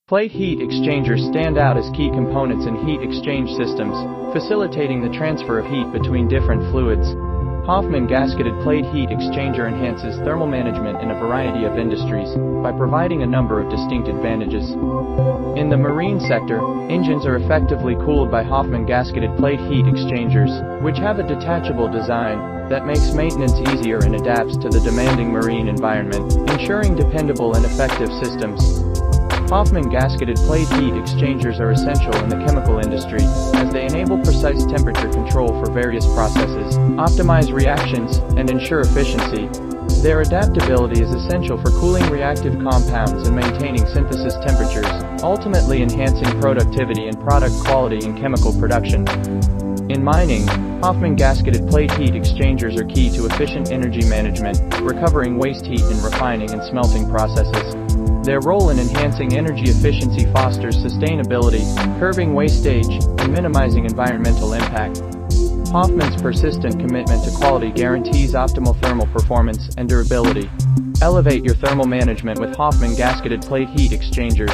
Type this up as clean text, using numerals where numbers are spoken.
Plate heat exchangers stand out as key components in heat exchange systems, facilitating the transfer of heat between different fluids. HFM Gasketed plate heat exchanger enhances thermal management in a variety of industries by providing a number of distinct advantages. In the marine sector, engines are effectively cooled by HFM Gasketed plate heat exchangers, which have a detachable design that makes maintenance easier and adapts to the demanding marine environment, ensuring dependable and effective systems. HFM Gasketed plate heat exchangers are essential in the chemical industry, as they enable precise temperature control for various processes, optimize reactions, and ensure efficiency. Their adaptability is essential for cooling reactive compounds and maintaining synthesis temperatures, ultimately enhancing productivity and product quality in chemical production. In mining, HFM Gasketed plate heat exchangers are key to efficient energy management, recovering waste heat in refining and smelting processes. Their role in enhancing energy efficiency fosters sustainability, curbing wastage, and minimizing environmental impact. HFM's persistent commitment to quality guarantees optimal thermal performance and durability. Elevate your thermal management with HFM Gasketed plate heat exchangers.